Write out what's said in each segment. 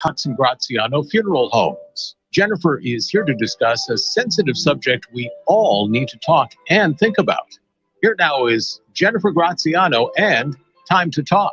Cox and Graziano Funeral Homes. Jennifer is here to discuss a sensitive subject we all need to talk and think about. Here now is Jennifer Graziano and Time to Talk.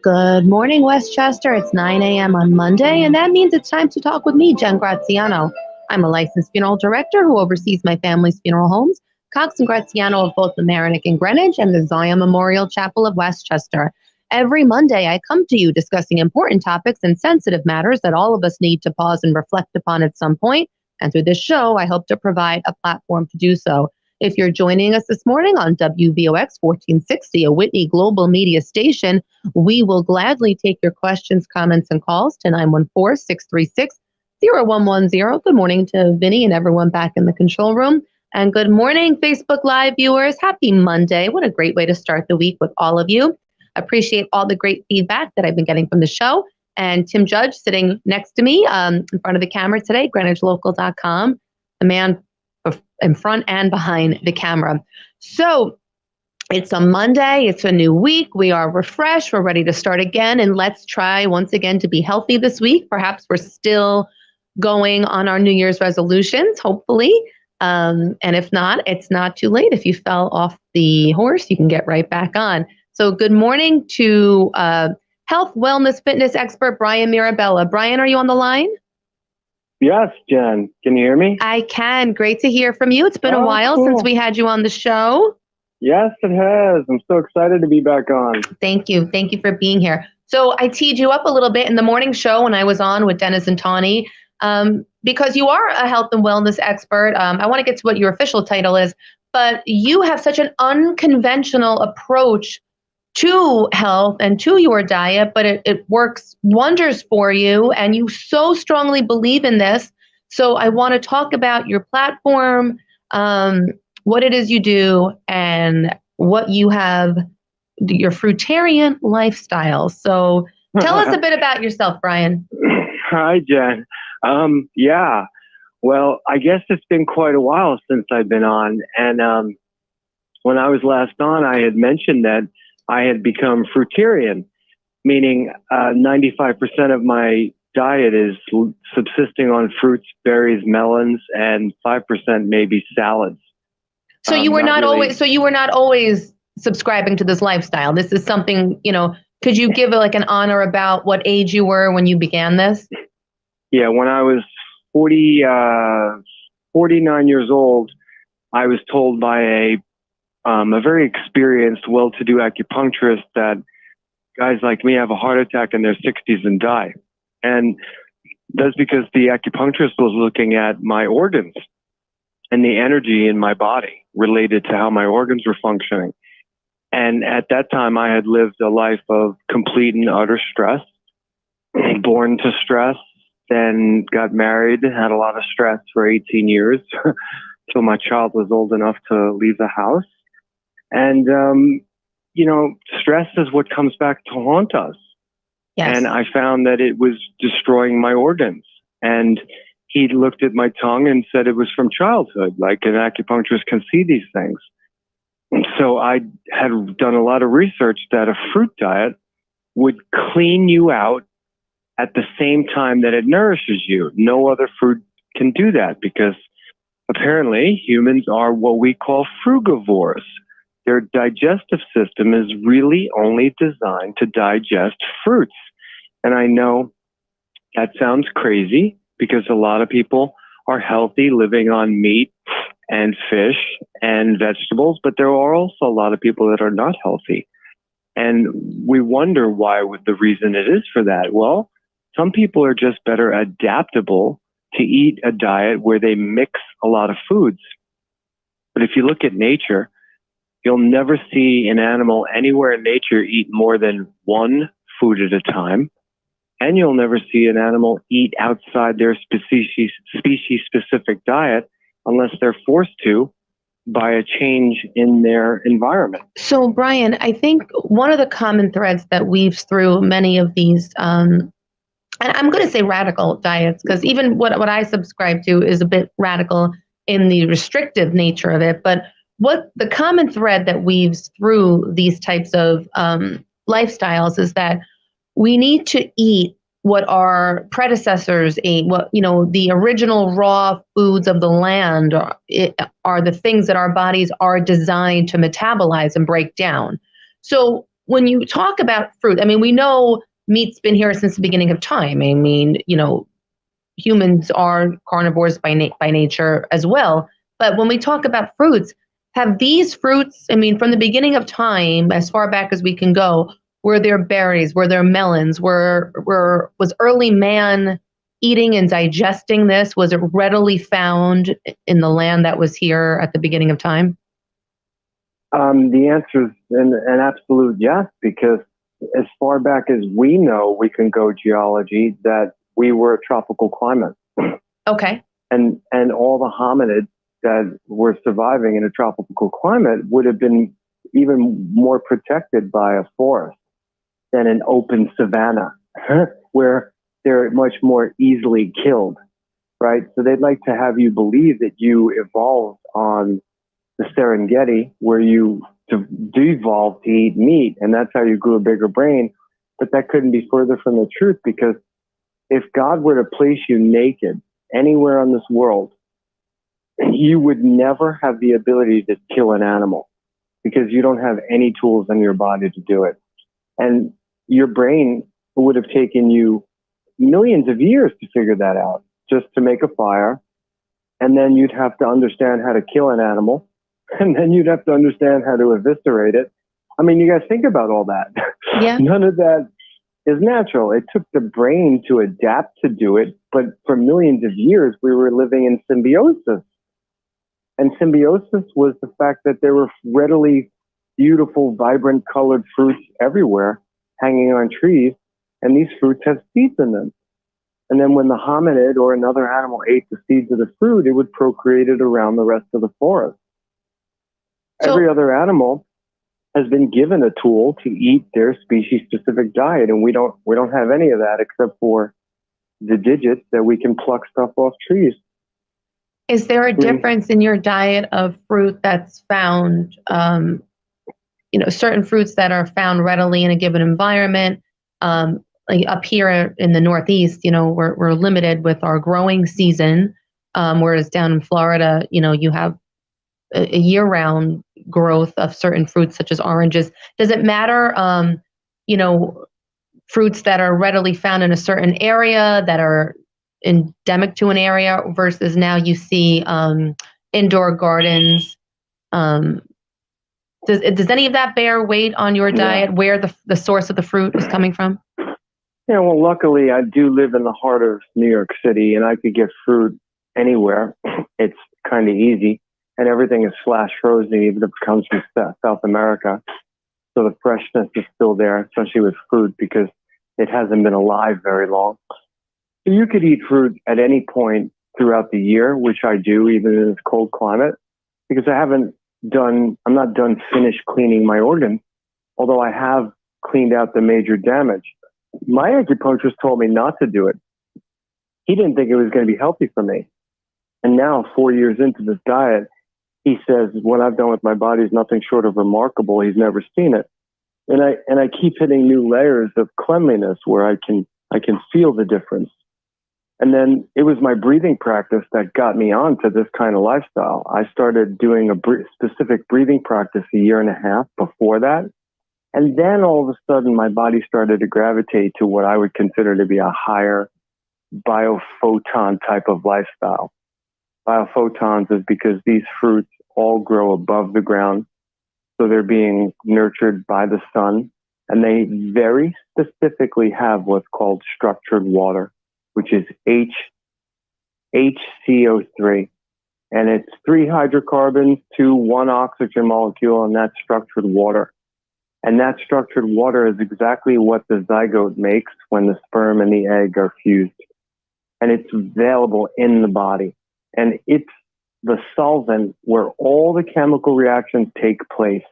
Good morning, Westchester. It's 9 a.m. on Monday, and that means it's time to talk with me, Jen Graziano. I'm a licensed funeral director who oversees my family's funeral homes, Cox and Graziano of both the Mamaroneck and Greenwich and the Zion Memorial Chapel of Westchester. Every Monday, I come to you discussing important topics and sensitive matters that all of us need to pause and reflect upon at some point. And through this show, I hope to provide a platform to do so. If you're joining us this morning on WVOX 1460, a Whitney Global Media station, we will gladly take your questions, comments, and calls to 914-636-0110. Good morning to Vinny and everyone back in the control room. And good morning, Facebook Live viewers. Happy Monday. What a great way to start the week with all of you. Appreciate all the great feedback that I've been getting from the show. And Tim Judge sitting next to me in front of the camera today, GreenwichLocal.com, the man in front and behind the camera. So it's a Monday. It's a new week. We are refreshed. We're ready to start again. And let's try once again to be healthy this week. Perhaps we're still going on our New Year's resolutions, hopefully. And if not, it's not too late. If you fell off the horse, you can get right back on. So good morning to health, wellness, fitness expert, Bryan Mirabella. Bryan, are you on the line? Yes, Jen. Can you hear me? I can. Great to hear from you. It's been a while since we had you on the show. Yes, it has. I'm so excited to be back on. Thank you. Thank you for being here. So I teed you up a little bit in the morning show when I was on with Dennis and Tawny, because you are a health and wellness expert. I want to get to what your official title is, but you have such an unconventional approach to health and to your diet, but it works wonders for you, and you so strongly believe in this. So I want to talk about your platform, what it is you do, and what you have, your fruitarian lifestyle. So tell us a bit about yourself, Bryan. Hi, Jen. Yeah, well, I guess it's been quite a while since I've been on, and when I was last on, I had mentioned that I had become fruitarian, meaning 95% of my diet is subsisting on fruits, berries, melons, and 5% maybe salads. So you were not always subscribing to this lifestyle. This is something, could you give like an honor about what age you were when you began this? Yeah, when I was 49 years old, I was told by a very experienced, well-to-do acupuncturist that guys like me have a heart attack in their 60s and die. And that's because the acupuncturist was looking at my organs and the energy in my body related to how my organs were functioning. And at that time, I had lived a life of complete and utter stress, born to stress, then got married, had a lot of stress for 18 years till my child was old enough to leave the house. And, stress is what comes back to haunt us. Yes. And I found that it was destroying my organs. And he looked at my tongue and said it was from childhood, like an acupuncturist can see these things. And so I had done a lot of research that a fruit diet would clean you out at the same time that it nourishes you. No other fruit can do that because apparently humans are what we call frugivores. Their digestive system is really only designed to digest fruits. And I know that sounds crazy because a lot of people are healthy living on meat and fish and vegetables, but there are also a lot of people that are not healthy. And we wonder why the reason it is for that. Well, some people are just better adaptable to eat a diet where they mix a lot of foods. But if you look at nature, you'll never see an animal anywhere in nature eat more than one food at a time. And you'll never see an animal eat outside their species-specific diet unless they're forced to by a change in their environment. So, Bryan, I think one of the common threads that weaves through many of these, and I'm going to say radical diets, because even what I subscribe to is a bit radical in the restrictive nature of it, but what the common thread that weaves through these types of lifestyles is that we need to eat what our predecessors ate, what, the original raw foods of the land are the things that our bodies are designed to metabolize and break down. So when you talk about fruit, I mean, we know meat's been here since the beginning of time. I mean, humans are carnivores by nature as well. But when we talk about fruits, have these fruits, I mean, from the beginning of time, as far back as we can go, were there berries? Were there melons? Was early man eating and digesting this? Was it readily found in the land that was here at the beginning of time? The answer is an absolute yes, because as far back as we know, we can go geology, that we were a tropical climate. Okay. And all the hominids that were surviving in a tropical climate would have been even more protected by a forest than an open savanna, where they're much more easily killed, right? So they'd like to have you believe that you evolved on the Serengeti, where you devolved to eat meat, and that's how you grew a bigger brain. But that couldn't be further from the truth, because if God were to place you naked anywhere on this world, you would never have the ability to kill an animal, because you don't have any tools in your body to do it. And your brain would have taken you millions of years to figure that out, just to make a fire. And then you'd have to understand how to kill an animal. And then you'd have to understand how to eviscerate it. I mean, you guys think about all that. Yeah. None of that is natural. It took the brain to adapt to do it. But for millions of years, we were living in symbiosis. And symbiosis was the fact that there were readily beautiful, vibrant colored fruits everywhere hanging on trees. And these fruits have seeds in them. And then when the hominid or another animal ate the seeds of the fruit, it would procreate it around the rest of the forest. Every other animal has been given a tool to eat their species-specific diet, and we don't have any of that except for the digits that we can pluck stuff off trees. Is there a difference in your diet of fruit that's found, certain fruits that are found readily in a given environment? Like up here in the Northeast, we're limited with our growing season, whereas down in Florida, you have a year-round growth of certain fruits such as oranges. Does it matter, fruits that are readily found in a certain area that are endemic to an area versus now you see indoor gardens? Does any of that bear weight on your diet, where the source of the fruit is coming from? Yeah, well, luckily I do live in the heart of New York City, and I could get fruit anywhere. It's kind of easy. And everything is flash frozen, even if it comes from South America. So the freshness is still there, especially with fruit, because it hasn't been alive very long. So you could eat fruit at any point throughout the year, which I do, even in this cold climate, because I'm not done finished cleaning my organs, although I have cleaned out the major damage. My acupuncturist told me not to do it. He didn't think it was going to be healthy for me. And now, 4 years into this diet, he says, what I've done with my body is nothing short of remarkable. He's never seen it. And I keep hitting new layers of cleanliness where I can feel the difference. And then it was my breathing practice that got me onto this kind of lifestyle. I started doing a specific breathing practice a year and a half before that. And then all of a sudden, my body started to gravitate to what I would consider to be a higher biophoton type of lifestyle. Biophotons is because these fruits all grow above the ground. So they're being nurtured by the sun. And they very specifically have what's called structured water, which is HCO3. And it's 3 hydrocarbons to 1 oxygen molecule, and that's structured water. And that structured water is exactly what the zygote makes when the sperm and the egg are fused. And it's available in the body. And it's the solvent where all the chemical reactions take place.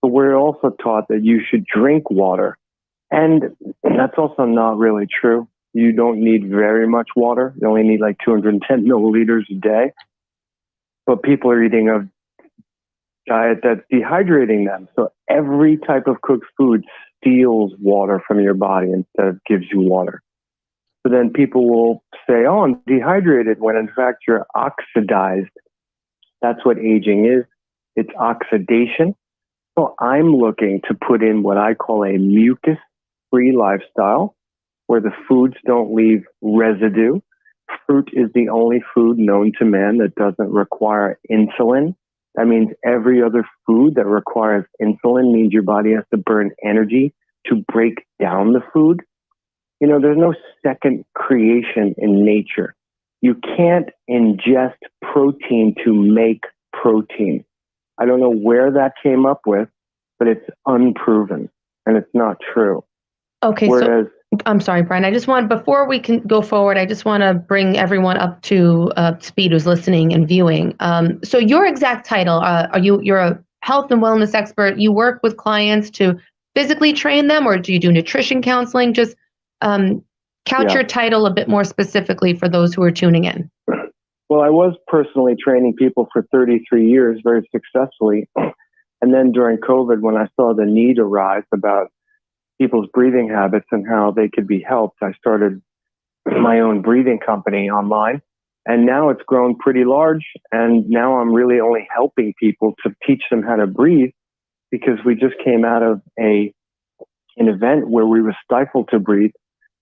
But we're also taught that you should drink water. And that's also not really true. You don't need very much water. You only need like 210 milliliters a day. But people are eating a diet that's dehydrating them. So every type of cooked food steals water from your body instead of gives you water. So then people will say, oh, I'm dehydrated, when in fact you're oxidized. That's what aging is. It's oxidation. So I'm looking to put in what I call a mucus-free lifestyle, where the foods don't leave residue. Fruit is the only food known to man that doesn't require insulin. That means every other food that requires insulin means your body has to burn energy to break down the food. You know, there's no second creation in nature. You can't ingest protein to make protein. I don't know where that came up with, but it's unproven and it's not true. Okay, so I'm sorry, Bryan. I just want, before we can go forward, I just want to bring everyone up to speed who's listening and viewing. So your exact title, you're a health and wellness expert. You work with clients to physically train them, or do you do nutrition counseling? Just couch your title a bit more specifically for those who are tuning in. Well, I was personally training people for 33 years very successfully. And then during COVID, when I saw the need arise about people's breathing habits and how they could be helped, I started my own breathing company online. And now it's grown pretty large. And now I'm really only helping people to teach them how to breathe, because we just came out of an event where we were stifled to breathe.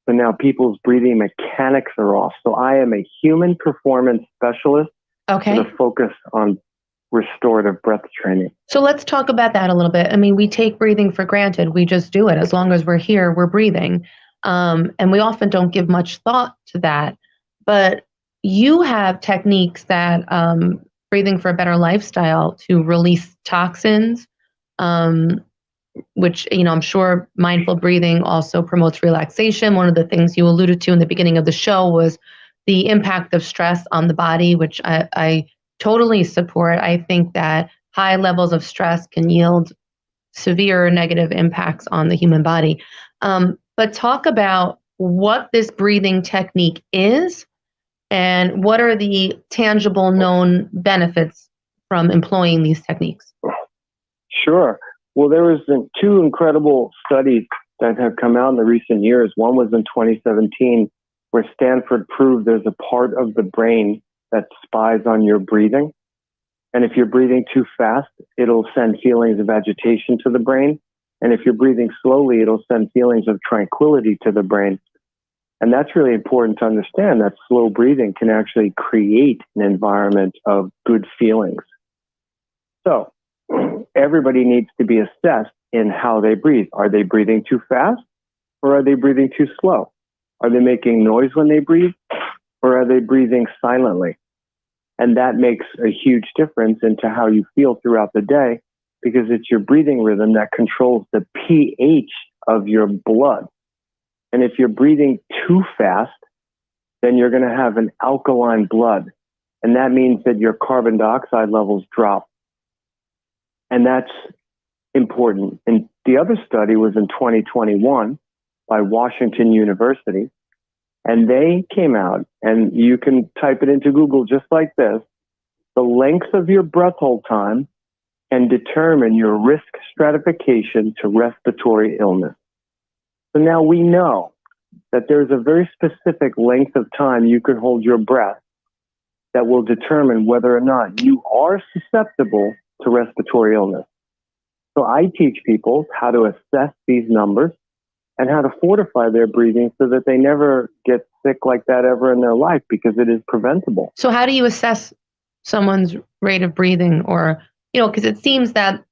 So now people's breathing mechanics are off. So I am a human performance specialist with a focus on restorative breath training. So let's talk about that a little bit. I mean, we take breathing for granted. We just do it. As long as we're here, we're breathing. And we often don't give much thought to that. But you have techniques that breathing for a better lifestyle to release toxins, which, you know, I'm sure mindful breathing also promotes relaxation. One of the things you alluded to in the beginning of the show was the impact of stress on the body, which I totally support. I think that high levels of stress can yield severe negative impacts on the human body. But talk about what this breathing technique is and what are the tangible known benefits from employing these techniques. Sure. Well, there was two incredible studies that have come out in the recent years. One was in 2017, where Stanford proved there's a part of the brain that spies on your breathing. And if you're breathing too fast, it'll send feelings of agitation to the brain. And if you're breathing slowly, it'll send feelings of tranquility to the brain. And that's really important to understand, that slow breathing can actually create an environment of good feelings. So everybody needs to be assessed in how they breathe. Are they breathing too fast, or are they breathing too slow? Are they making noise when they breathe, or are they breathing silently? And that makes a huge difference into how you feel throughout the day, because it's your breathing rhythm that controls the pH of your blood. And if you're breathing too fast, then you're going to have an alkaline blood. And that means that your carbon dioxide levels drop. And that's important. And the other study was in 2021 by Washington University. And they came out, and you can type it into Google just like this: the length of your breath hold time can determine your risk stratification to respiratory illness. So now we know that there's a very specific length of time you can hold your breath that will determine whether or not you are susceptible to respiratory illness. So I teach people how to assess these numbers and how to fortify their breathing so that they never get sick like that ever in their life, because it is preventable. So how do you assess someone's rate of breathing? Or, you know, because it seems that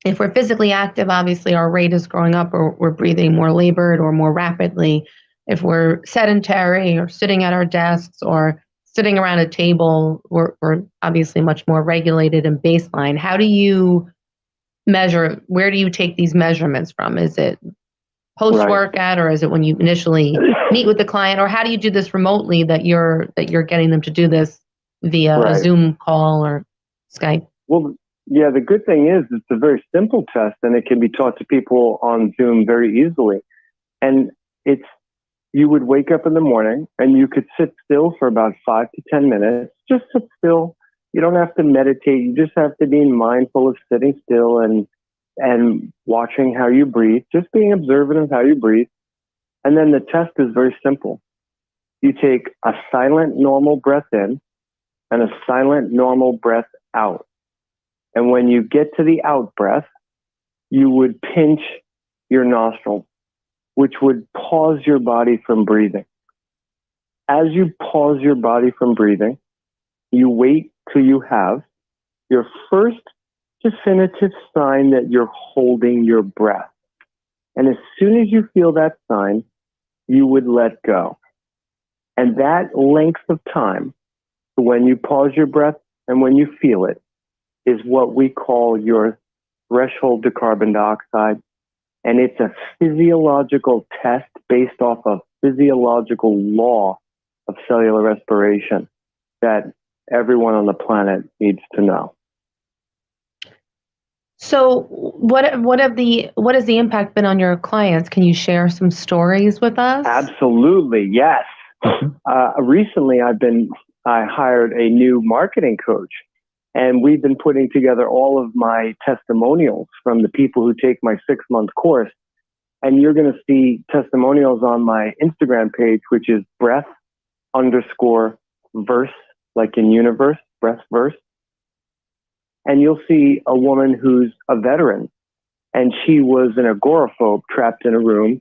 if we're physically active, obviously our rate is going up, or we're breathing more labored or more rapidly. If we're sedentary or sitting at our desks or sitting around a table, we're obviously much more regulated and baseline. How do you measure? Where do you take these measurements from? Is it post-workout, or is it when you initially meet with the client, or how do you do this remotely that you're getting them to do this via a Zoom call or Skype? Well, yeah, the good thing is it's a very simple test, and it can be taught to people on Zoom very easily. And you would wake up in the morning and you could sit still for about 5 to 10 minutes. Just sit still. You don't have to meditate. You just have to be mindful of sitting still and watching how you breathe, just being observant of how you breathe. And then the test is very simple. you take a silent, normal breath in and a silent, normal breath out. And when you get to the out breath, you would pinch your nostril, which would pause your body from breathing. As you pause your body from breathing, you wait till you have your first definitive sign that you're holding your breath. And as soon as you feel that sign, you would let go. And that length of time, when you pause your breath and when you feel it, is what we call your threshold to carbon dioxide. And it's a physiological test based off of physiological law of cellular respiration that everyone on the planet needs to know. So what has the impact been on your clients? Can you share some stories with us? Absolutely, yes. Recently, I hired a new marketing coach, and we've been putting together all of my testimonials from the people who take my 6-month course. And you're going to see testimonials on my Instagram page, which is breath_verse, like in universe, breath verse. And you'll see a woman who's a veteran, and she was an agoraphobe trapped in a room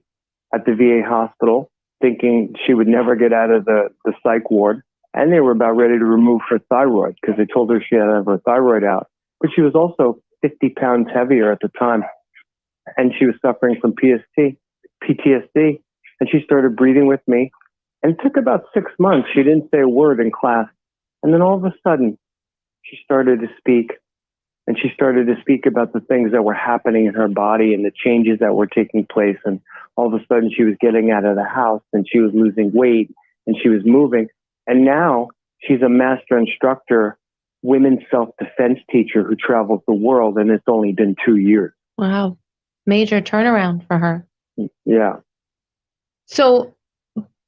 at the VA hospital, thinking she would never get out of the psych ward. And they were about ready to remove her thyroid because they told her she had to have her thyroid out. But she was also 50 pounds heavier at the time. And she was suffering from PTSD. And she started breathing with me. And it took about 6 months. She didn't say a word in class. And then all of a sudden, she started to speak. And she started to speak about the things that were happening in her body and the changes that were taking place. And all of a sudden, she was getting out of the house and she was losing weight and she was moving. And now she's a master instructor, women's self-defense teacher who travels the world. And it's only been 2 years. Wow. Major turnaround for her. Yeah. So,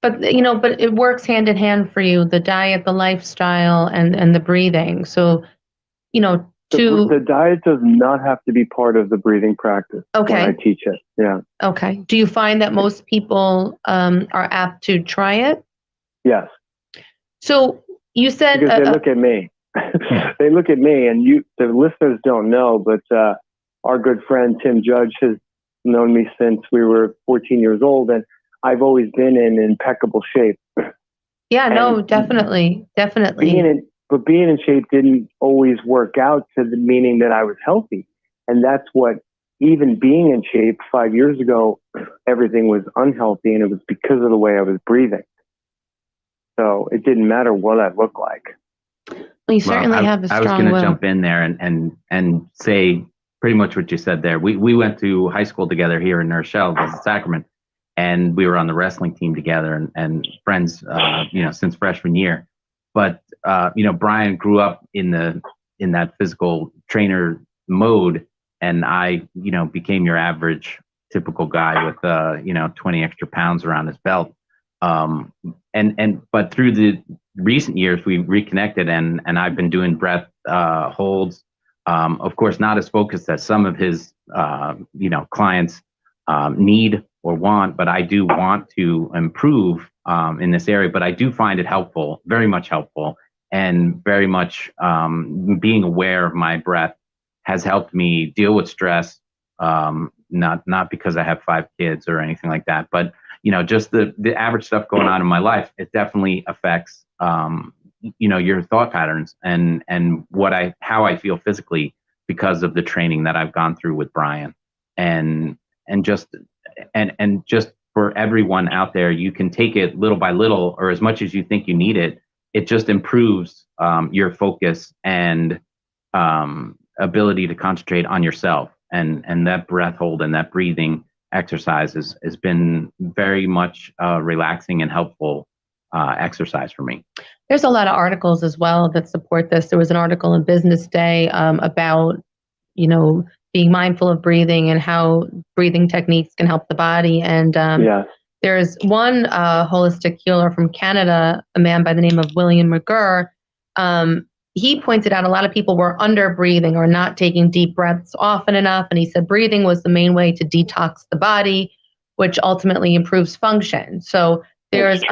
but it works hand in hand for you, the diet, the lifestyle, and the breathing. So, the diet does not have to be part of the breathing practice. Okay. When I teach it. Yeah. Okay. Do you find that most people are apt to try it? Yes. So you said because they look at me. They look at me, and the listeners don't know, but our good friend Tim Judge has known me since we were 14 years old, and I've always been in impeccable shape. Yeah, no, definitely. Being in shape didn't always work out to the meaning that I was healthy. And that's what, even being in shape 5 years ago, everything was unhealthy, and it was because of the way I was breathing. So it didn't matter what I looked like. Well, you certainly have a strong will. I was going to jump in there and say pretty much what you said there. We went to high school together here in New Sacrament, and we were on the wrestling team together and friends, since freshman year. But Bryan grew up in that physical trainer mode, and I became your average typical guy with 20 extra pounds around his belt. But through the recent years, we reconnected, and I've been doing breath holds. Of course, not as focused as some of his clients need or want, but I do want to improve in this area. But I do find it helpful, very much helpful, and very much being aware of my breath has helped me deal with stress. Not because I have 5 kids or anything like that, but just the average stuff going on in my life. It definitely affects your thought patterns and how I feel physically because of the training that I've gone through with Bryan. And just for everyone out there, you can take it little by little or as much as you think you need it. It just improves your focus and ability to concentrate on yourself. And that breath hold and that breathing exercise has been very much relaxing and helpful exercise for me. There's a lot of articles as well that support this. There was an article in Business Day about, being mindful of breathing and how breathing techniques can help the body. And there's one holistic healer from Canada, a man by the name of William McGurr. He pointed out a lot of people were under breathing or not taking deep breaths often enough. And he said breathing was the main way to detox the body, which ultimately improves function. So there's,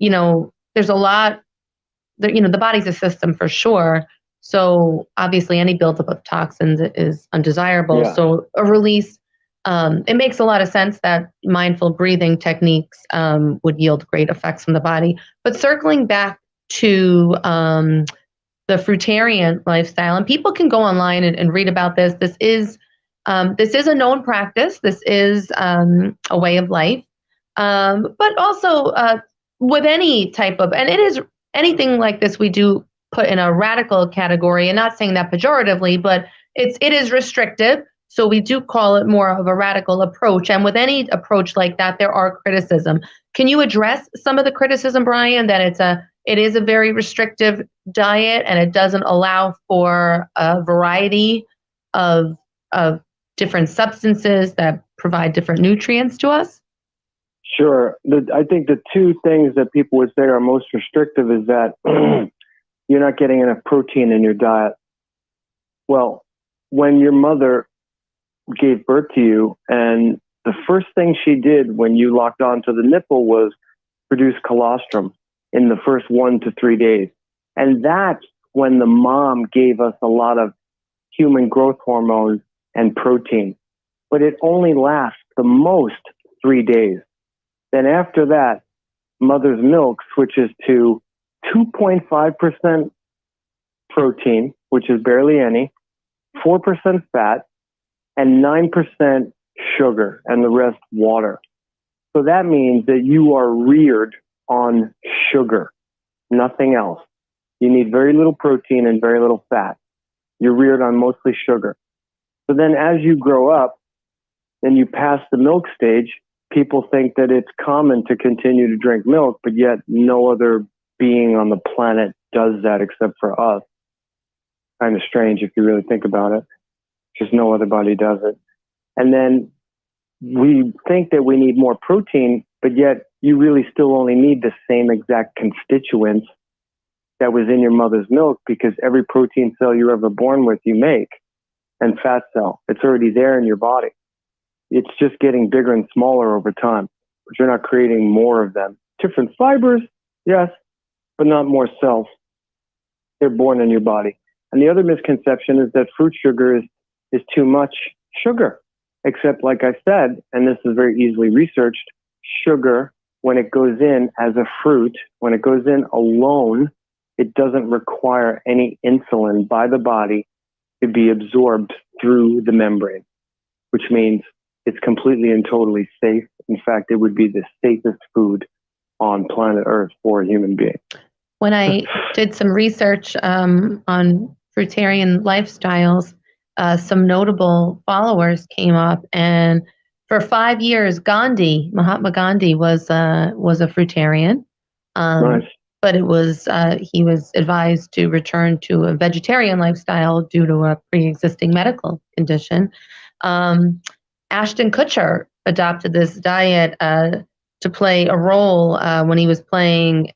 there's a lot, the body's a system for sure. So obviously any buildup of toxins is undesirable. Yeah. So a release, it makes a lot of sense that mindful breathing techniques would yield great effects on the body. But circling back to the fruitarian lifestyle, and people can go online and read about this. This is a known practice. This is a way of life. But also with any type of, and it is anything like this, we do put in a radical category, and not saying that pejoratively, but it is restrictive. So we do call it more of a radical approach. And with any approach like that, there are criticism. Can you address some of the criticism, Bryan, that it is a very restrictive diet and it doesn't allow for a variety of different substances that provide different nutrients to us? Sure. I think the two things that people would say are most restrictive is that you're not getting enough protein in your diet. Well, when your mother gave birth to you, and the first thing she did when you locked onto the nipple was produce colostrum in the first 1 to 3 days. And that's when the mom gave us a lot of human growth hormones and protein. But it only lasts the most 3 days. Then after that, mother's milk switches to 2.5% protein, which is barely any, 4% fat, and 9% sugar, and the rest water. So that means that you are reared on sugar, nothing else. You need very little protein and very little fat. You're reared on mostly sugar. So then as you grow up and you pass the milk stage, people think that it's common to continue to drink milk, but yet no other being on the planet does that except for us. Kind of strange if you really think about it. Just no other body does it. And then we think that we need more protein, but yet you really still only need the same exact constituents that was in your mother's milk, because every protein cell you're ever born with, you make, and fat cell. It's already there in your body. It's just getting bigger and smaller over time, but you're not creating more of them. Different fibers, yes, but not more cells. They're born in your body. And the other misconception is that fruit sugar is too much sugar. Except, like I said, and this is very easily researched, sugar, when it goes in as a fruit, when it goes in alone, it doesn't require any insulin by the body to be absorbed through the membrane, which means it's completely and totally safe. In fact, it would be the safest food on planet Earth for a human being. When I did some research on fruitarian lifestyles, some notable followers came up, and for 5 years, Mahatma Gandhi was a fruitarian. Nice. But he was advised to return to a vegetarian lifestyle due to a pre-existing medical condition. Ashton Kutcher adopted this diet to play a role when he was playing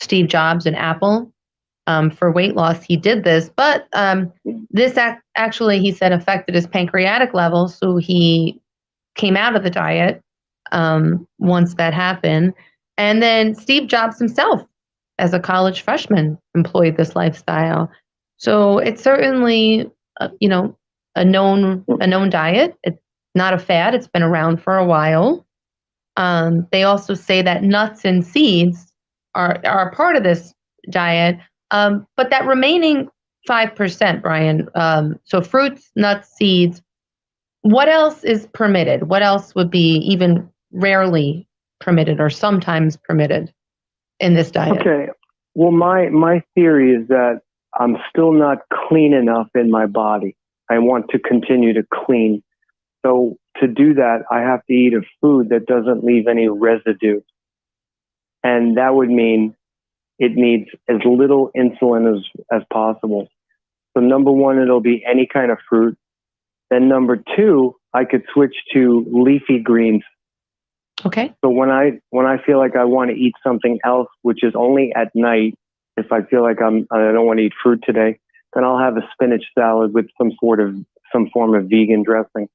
Steve Jobs in Apple for weight loss. He did this, but this actually, he said, affected his pancreatic levels, so he came out of the diet once that happened. And then Steve Jobs himself, as a college freshman, employed this lifestyle. So it's certainly, a known diet. It's not a fad. It's been around for a while. They also say that nuts and seeds are a part of this diet, but that remaining 5%, Bryan. So fruits, nuts, seeds. What else is permitted? What else would be even rarely permitted or sometimes permitted in this diet? Okay. Well, my theory is that I'm still not clean enough in my body. I want to continue to clean. So to do that, I have to eat a food that doesn't leave any residue. And that would mean it needs as little insulin as possible. So number one, it'll be any kind of fruit. Then number two, I could switch to leafy greens. Okay. So when I feel like I want to eat something else, which is only at night, if I feel like I don't want to eat fruit today, then I'll have a spinach salad with some form of vegan dressing.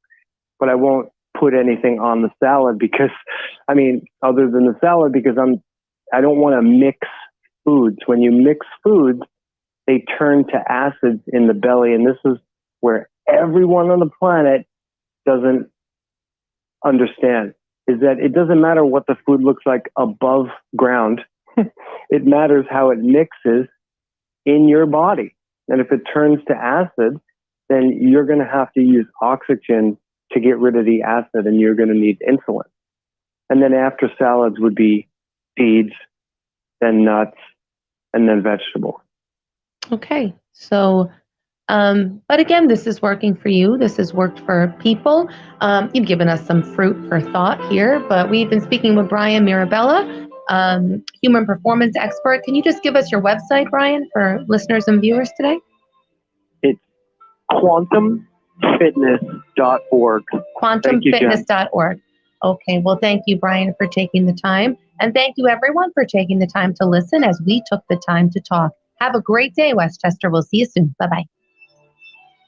But I won't put anything on the salad because, other than the salad, because I'm I don't want to mix foods. When you mix foods, they turn to acids in the belly. And this is where everyone on the planet doesn't understand, is that it doesn't matter what the food looks like above ground. It matters how it mixes in your body. And if it turns to acid, then you're going to have to use oxygen to get rid of the acid, and you're going to need insulin. And then after salads would be seeds, then nuts, and then vegetables. Okay. So, but again, this is working for you. This has worked for people. You've given us some fruit for thought here, but we've been speaking with Bryan Mirabella, human performance expert. Can you just give us your website, Bryan, for listeners and viewers today? It's quantumfitness.org. Quantumfitness.org. Okay, well, thank you, Bryan, for taking the time. And thank you, everyone, for taking the time to listen as we took the time to talk. Have a great day, Westchester. We'll see you soon. Bye-bye.